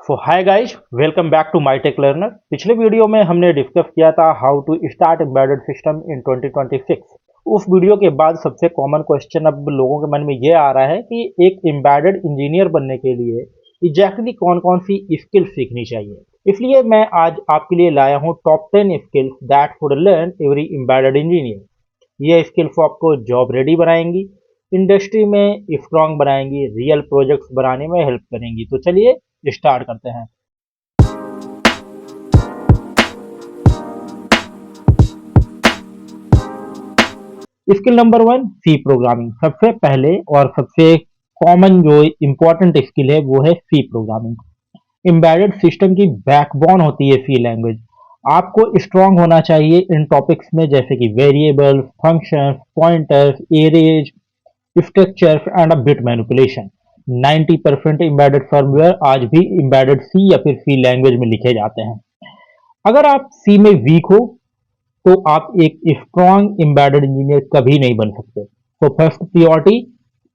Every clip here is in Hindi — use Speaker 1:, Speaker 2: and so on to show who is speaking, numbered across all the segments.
Speaker 1: So hi guys, welcome back to my tech learner. पिछले वीडियो में हमने डिस्कस किया था how to start embedded system in 2026। उस वीडियो के बाद सबसे कॉमन क्वेश्चन अब लोगों के मन में ये आ रहा है कि एक एम्बेडेड इंजीनियर बनने के लिए एग्जैक्टली कौन कौन सी स्किल्स सीखनी चाहिए। इसलिए मैं आज आपके लिए लाया हूँ top 10 skills that would learn every embedded engineer. ये स्किल्स आपको जॉब रेडी बनाएंगी, इंडस्ट्री में स्ट्रांग बनाएंगी, रियल प्रोजेक्ट्स बनाने में हेल्प करेंगी। तो चलिए स्टार्ट करते हैं। Skill number 1, C programming. सबसे पहले और सबसे कॉमन जो इम्पोर्टेंट स्किल है वो है सी प्रोग्रामिंग। एम्बेडेड सिस्टम की बैकबोन होती है सी लैंग्वेज। आपको स्ट्रांग होना चाहिए इन टॉपिक्स में, जैसे कि variables, functions, pointers, arrays, structures and a bit manipulation. 90% embedded firmware आज भी एम्बेडेड सी या फिर सी लैंग्वेज में लिखे जाते हैं। अगर आप सी में वीक हो तो आप एक स्ट्रॉन्ग एम्बेडेड इंजीनियर कभी नहीं बन सकते। तो फर्स्ट प्रायोरिटी,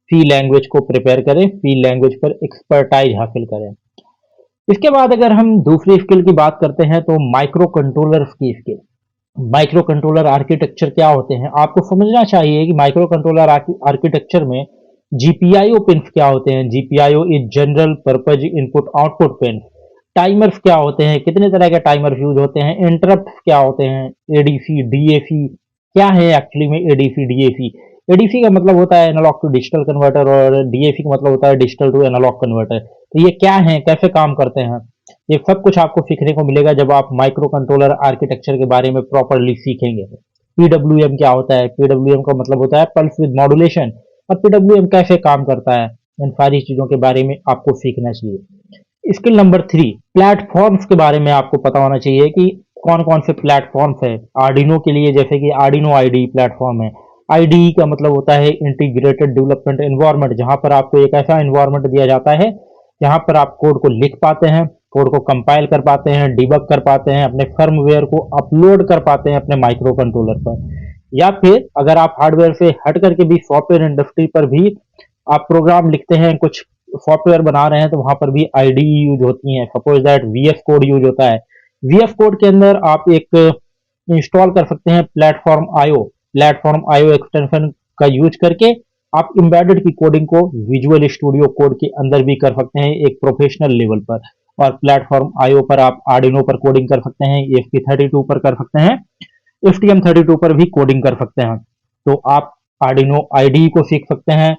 Speaker 1: सी लैंग्वेज को प्रिपेयर करें, सी लैंग्वेज पर एक्सपर्टाइज हासिल करें। इसके बाद अगर हम दूसरी स्किल की बात करते हैं तो माइक्रो कंट्रोलर्स की स्किल। माइक्रो कंट्रोलर आर्किटेक्चर क्या होते हैं, आपको समझना चाहिए कि माइक्रो कंट्रोलर आर्किटेक्चर में जीपीआईओ पिन्स क्या होते हैं। GPIO is general purpose input output pin. Timers क्या होते हैं, कितने तरह के टाइमर्स यूज होते हैं। इंटरप्ट क्या होते हैं, एडीसी, डीएसी क्या है एक्चुअली में। एडीसी, डीएसी, एडीसी का मतलब होता है एनालॉग टू डिजिटल कन्वर्टर और डीएसी का मतलब होता है डिजिटल टू एनालॉग कन्वर्टर। तो ये क्या है, कैसे काम करते हैं, ये सब कुछ आपको सीखने को मिलेगा जब आप माइक्रो कंट्रोलर आर्किटेक्चर के बारे में प्रॉपरली सीखेंगे। पीडब्ल्यूएम क्या होता है, पीडब्ल्यूएम का मतलब होता है पल्स विद मॉड्यूलेशन, और पीडब्ल्यूएम कैसे काम करता है, इन सारी चीजों के बारे में आपको सीखना चाहिए। स्किल नंबर 3, प्लेटफॉर्म्स के बारे में आपको पता होना चाहिए कि कौन कौन से प्लेटफॉर्म्स है। आर्डिनो के लिए जैसे कि आर्डिनो आईडी प्लेटफॉर्म है। आईडी का मतलब होता है इंटीग्रेटेड डेवलपमेंट एनवायरनमेंट, जहां पर आपको एक ऐसा एनवायरनमेंट दिया जाता है जहां पर आप कोड को लिख पाते हैं, कोड को कंपाइल कर पाते हैं, डिबग कर पाते हैं, अपने फर्मवेयर को अपलोड कर पाते हैं अपने माइक्रो कंट्रोलर पर। या फिर अगर आप हार्डवेयर से हट करके भी सॉफ्टवेयर इंडस्ट्री पर भी आप प्रोग्राम लिखते हैं, कुछ सॉफ्टवेयर बना रहे हैं, तो वहां पर भी आईडी यूज होती है। Suppose that VS code use होता है। वीएस कोड के अंदर आप एक इंस्टॉल कर सकते हैं platform IO. Platform IO extension का यूज करके आप एम्बेडेड की कोडिंग को विजुअल स्टूडियो कोड के अंदर भी कर सकते हैं एक प्रोफेशनल लेवल पर। और प्लेटफॉर्म आईओ पर आप आर्डिनो पर कोडिंग कर सकते हैं, ESP32 पर कर सकते हैं, STM32 पर भी कोडिंग कर सकते हैं। तो आप आर्डिनो आईडी को सीख सकते हैं,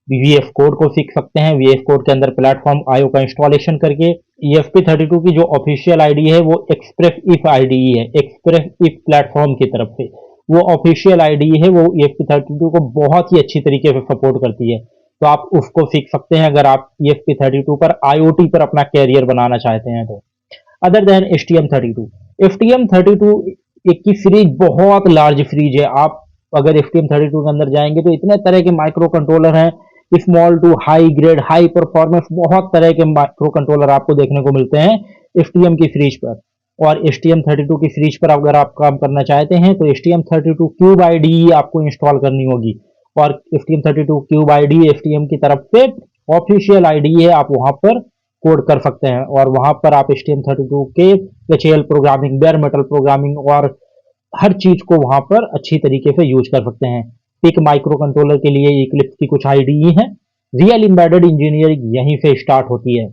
Speaker 1: वीएस कोड को सीख सकते हैं। वीएस कोड के अंदर प्लेटफॉर्म आईओ का इंस्टॉलेशन करके ESP32 की जो ऑफिशियल आईडी है वो एक्सप्रेस इफ आईडी है, एक्सप्रेस इफ प्लेटफॉर्म की तरफ से वो ऑफिशियल आईडी है, वो ESP32 को बहुत ही अच्छी तरीके से सपोर्ट करती है। तो आप उसको सीख सकते हैं अगर आप ESP32 पर IoT पर अपना कैरियर बनाना चाहते हैं तो। अदर देन STM32, STM32 एक की सीरीज बहुत लार्ज सीरीज है। आप अगर STM32 के अंदर जाएंगे तो इतने तरह के माइक्रो कंट्रोलर हैं, small to high grade, high performance, बहुत तरह के माइक्रो कंट्रोलर आपको देखने को मिलते हैं STM की सीरीज पर। और STM32 की सीरीज पर अगर आप काम करना चाहते हैं तो STM32 क्यूब आईडी आपको इंस्टॉल करनी होगी। और STM32 क्यूब आईडी STM की तरफ से ऑफिशियल आईडी है, आप वहां पर कोड कर सकते हैं। और वहां पर आप STM32 के HL programming, bear metal programming और हर चीज को वहां पर अच्छी तरीके से यूज कर सकते हैं। पिक माइक्रो कंट्रोलर के लिए इक्लिप्स की कुछ आईडी है। रियल एम्बेडेड इंजीनियरिंग यहीं से स्टार्ट होती है।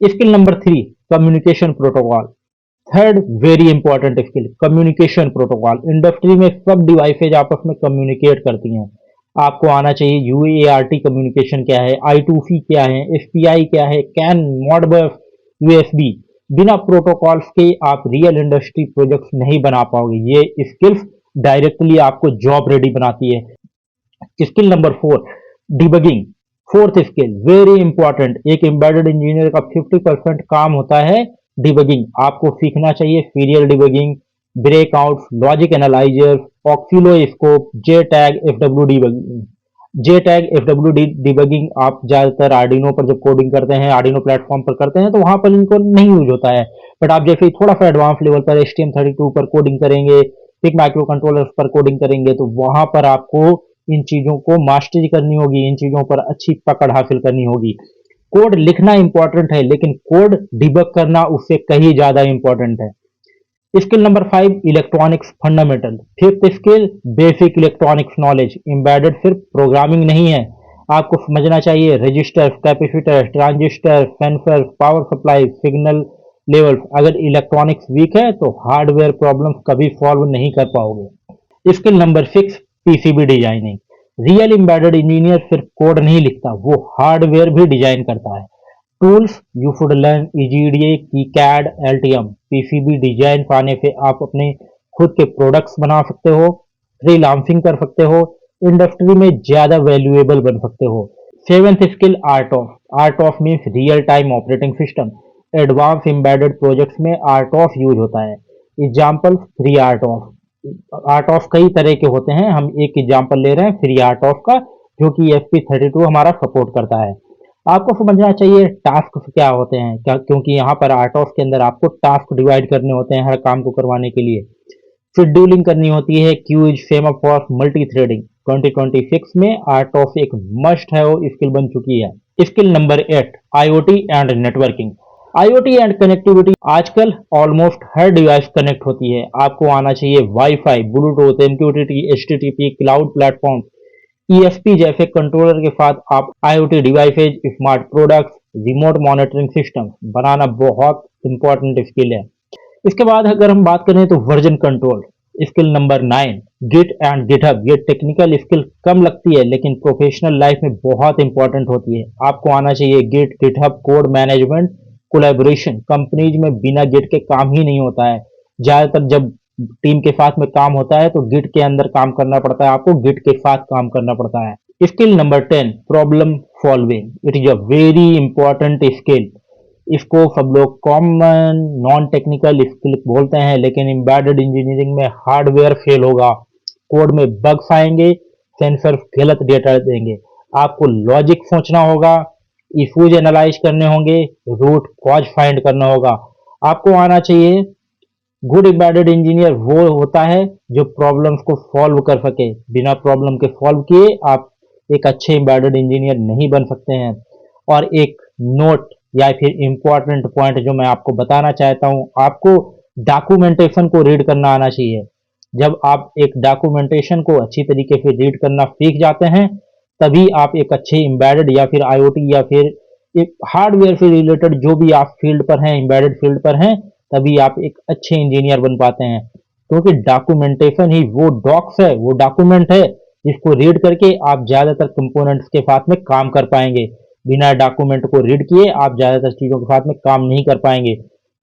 Speaker 1: Skill number 3, communication protocol. Third very important skill, communication protocol. Industry में सब डिवाइसेज आपस में कम्युनिकेट करती हैं, आपको आना चाहिए यूएआरटी कम्युनिकेशन क्या है, I2C क्या है, SPI क्या है, कैन, मॉडबस, USB। बिना प्रोटोकॉल्स के आप रियल इंडस्ट्री प्रोजेक्ट्स नहीं बना पाओगे। ये स्किल्स डायरेक्टली आपको जॉब रेडी बनाती है। Skill number 4, debugging. Fourth skill very important, एक एम्बेडेड इंजीनियर का 50% काम होता है डिबगिंग। आपको सीखना चाहिए serial debugging, breakout, logic analyser, oscilloscope, J tag, FW debugging. J tag, FW debugging आप ज्यादातर आर्डिनो पर जब कोडिंग करते हैं, आर्डिनो प्लेटफॉर्म पर करते हैं तो वहां पर इनको नहीं यूज होता है। बट आप जैसे थोड़ा सा एडवांस लेवल पर STM32 पर कोडिंग करेंगे, पिक माइक्रो कंट्रोलर्स पर कोडिंग करेंगे, तो वहां पर आपको इन चीजों को मास्टरी करनी होगी, इन चीजों पर अच्छी पकड़ हासिल करनी होगी। कोड लिखना इंपॉर्टेंट है, लेकिन कोड डिबग करना उससे कहीं ज्यादा इंपॉर्टेंट है। Skill number 5, electronics fundamental. Fifth skill, basic electronics knowledge. Embedded सिर्फ प्रोग्रामिंग नहीं है, आपको समझना चाहिए resistor, capacitor, transistor, sensor, power supply, signal level. अगर इलेक्ट्रॉनिक्स वीक है तो हार्डवेयर प्रॉब्लम्स कभी सॉल्व नहीं कर पाओगे। Skill number 6, PCB designing. Real embedded engineer सिर्फ कोड नहीं लिखता, वो हार्डवेयर भी डिजाइन करता है। Tools you should learn EasyEDA, KiCad, LTM. PCB design पाने से आप अपने खुद के प्रोडक्ट्स बना सकते हो, फ्रीलांसिंग कर सकते हो, इंडस्ट्री में ज्यादा वैल्यूएबल बन सकते हो। Seventh skill, art of means real time operating system. Advance embedded projects में आर्ट ऑफ यूज होता है। एग्जाम्पल, फ्री आर्ट ऑफ कई तरह के होते हैं, हम एक एग्जाम्पल ले रहे हैं फ्री आर्ट ऑफ का, जो कि ESP32 हमारा सपोर्ट करता है। आपको समझना चाहिए टास्क क्या होते हैं, क्या, क्योंकि यहाँ पर आर्टॉस के अंदर आपको टास्क डिवाइड करने होते हैं हर काम को करवाने के लिए। शेड्यूलिंग करनी होती है, क्यूज, सेमाफोर, मल्टी थ्रेडिंग। 2026 में आर्टॉस एक मस्ट है वो स्किल बन चुकी है। Skill number 8, IoT and networking. IoT and connectivity, आजकल ऑलमोस्ट हर डिवाइस कनेक्ट होती है। आपको आना चाहिए wifi, Bluetooth, MQTT, HTTP, cloud platform, ESP जैसे कंट्रोलर के साथ आप IoT devices, smart products, remote monitoring system बनाना बहुत इंपॉर्टेंट स्किल है। इसके बाद अगर हम बात करें तो version control, skill number 9, git and GitHub. ये टेक्निकल स्किल कम लगती है लेकिन प्रोफेशनल लाइफ में बहुत इंपॉर्टेंट होती है। आपको आना चाहिए git, GitHub, code management, collaboration. Companies में बिना गिट के काम ही नहीं होता है। ज्यादातर जब टीम के साथ में काम होता है तो गिट के अंदर काम करना पड़ता है, आपको गिट के साथ काम करना पड़ता है। Skill number 10, problem solving. It is a very important skill. इसको सब लोग कॉमन नॉन टेक्निकल स्किल बोलते हैं, लेकिन एम्बेडेड इंजीनियरिंग में हार्डवेयर फेल होगा, कोड में बग्स आएंगे, सेंसर गलत डेटा देंगे, आपको लॉजिक सोचना होगा, इश्यूज एनालाइज करने होंगे, रूट कॉज फाइंड करना होगा। आपको आना चाहिए, गुड एम्बेडेड इंजीनियर वो होता है जो प्रॉब्लम्स को सॉल्व कर सके। बिना प्रॉब्लम के सॉल्व किए आप एक अच्छे एम्बेडेड इंजीनियर नहीं बन सकते हैं। और एक नोट या फिर इंपॉर्टेंट पॉइंट जो मैं आपको बताना चाहता हूं, आपको डॉक्यूमेंटेशन को रीड करना आना चाहिए। जब आप एक डॉक्यूमेंटेशन को अच्छी तरीके से रीड करना सीख जाते हैं, तभी आप एक अच्छे एम्बेडेड या फिर आईओटी या फिर एक हार्डवेयर से रिलेटेड जो भी आप फील्ड पर हैं, एम्बेडेड फील्ड पर हैं, तभी आप एक अच्छे इंजीनियर बन पाते हैं। क्योंकि डॉक्यूमेंटेशन ही वो डॉक्स है, वो डॉक्यूमेंट है जिसको रीड करके आप ज्यादातर कंपोनेंट्स के साथ में काम कर पाएंगे। बिना डॉक्यूमेंट को रीड किए आप ज्यादातर चीजों के साथ में काम नहीं कर पाएंगे।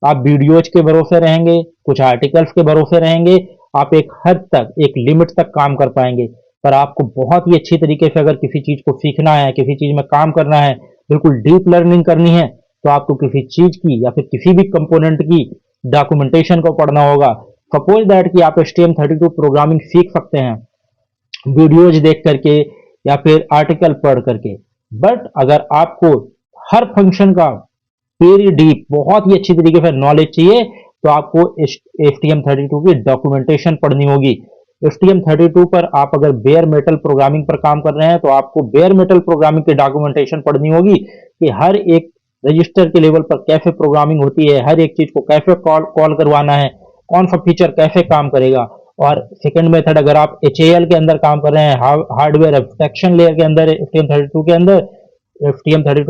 Speaker 1: आप वीडियोज के भरोसे रहेंगे, कुछ आर्टिकल्स के भरोसे रहेंगे, आप एक हद तक, एक लिमिट तक काम कर पाएंगे। पर आपको बहुत ही अच्छी तरीके से अगर किसी चीज को सीखना है, किसी चीज में काम करना है, बिल्कुल डीप लर्निंग करनी है, तो आपको किसी चीज की या फिर किसी भी कंपोनेंट की डॉक्यूमेंटेशन को पढ़ना होगा। सपोज दैट कि आप STM32 प्रोग्रामिंग सीख सकते हैं वीडियोज देख करके या फिर आर्टिकल पढ़ करके, बट अगर आपको हर फंक्शन का वेरी डीप, बहुत ही अच्छी तरीके से नॉलेज चाहिए, तो आपको STM32 की डॉक्यूमेंटेशन पढ़नी होगी। STM32 पर आप अगर बेयर मेटल प्रोग्रामिंग पर काम कर रहे हैं तो आपको बेयर मेटल प्रोग्रामिंग की डॉक्यूमेंटेशन पढ़नी होगी कि हर एक रजिस्टर के लेवल पर कैसे प्रोग्रामिंग होती है, हर एक चीज को कैसे कॉल करवाना है, कौन सा फीचर कैसे काम करेगा। और सेकंड मेथड, अगर आप HAL के अंदर काम कर रहे हैं, हार्डवेयर एब्स्ट्रैक्शन लेयर के अंदर, STM32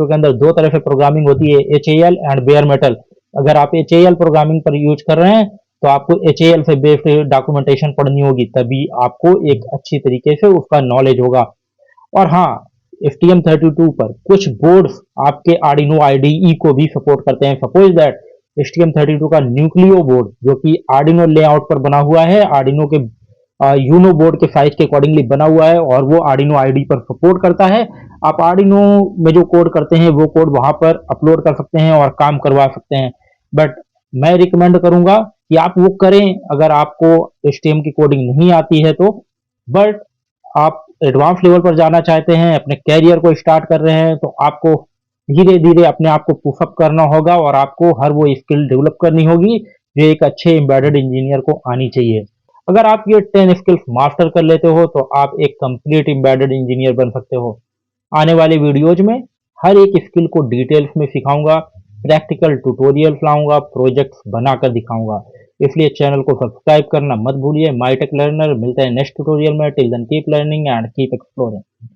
Speaker 1: के अंदर दो तरह से प्रोग्रामिंग होती है, HAL एंड बेयर मेटल। अगर आप HAL प्रोग्रामिंग पर यूज कर रहे हैं तो आपको HAL से बेस्ड डॉक्यूमेंटेशन पढ़नी होगी, तभी आपको एक अच्छी तरीके से उसका नॉलेज होगा। और हाँ, STM32 पर कुछ बोर्ड्स आपके आर्डिनो IDE को भी सपोर्ट करते हैं। सपोज दैट STM32 का न्यूक्लियो बोर्ड, जो कि आर्डिनो लेआउट पर बना हुआ है, आर्डिनो के यूनो बोर्ड के साइज के अकॉर्डिंगली बना हुआ है और वो आर्डिनो IDE पर सपोर्ट करता है। आप आर्डिनो में जो कोड करते हैं वो कोड वहां पर अपलोड कर सकते हैं और काम करवा सकते हैं। बट मैं रिकमेंड करूंगा कि आप वो करें अगर आपको HTML की कोडिंग नहीं आती है तो। बट आप एडवांस लेवल पर जाना चाहते हैं, अपने कैरियर को स्टार्ट कर रहे हैं, तो आपको धीरे धीरे अपने आप को पुशअप करना होगा और आपको हर वो स्किल डेवलप करनी होगी जो एक अच्छे एम्बेडेड इंजीनियर को आनी चाहिए। अगर आप ये 10 स्किल्स मास्टर कर लेते हो तो आप एक कंप्लीट एम्बेडेड इंजीनियर बन सकते हो। आने वाले वीडियोज में हर एक स्किल को डिटेल्स में सिखाऊंगा, प्रैक्टिकल ट्यूटोरियल्स लाऊंगा, प्रोजेक्ट्स बनाकर दिखाऊंगा। इसलिए चैनल को सब्सक्राइब करना मत भूलिए। माई टेक लर्नर, मिलते हैं नेक्स्ट ट्यूटोरियल में। Till then keep learning and keep exploring.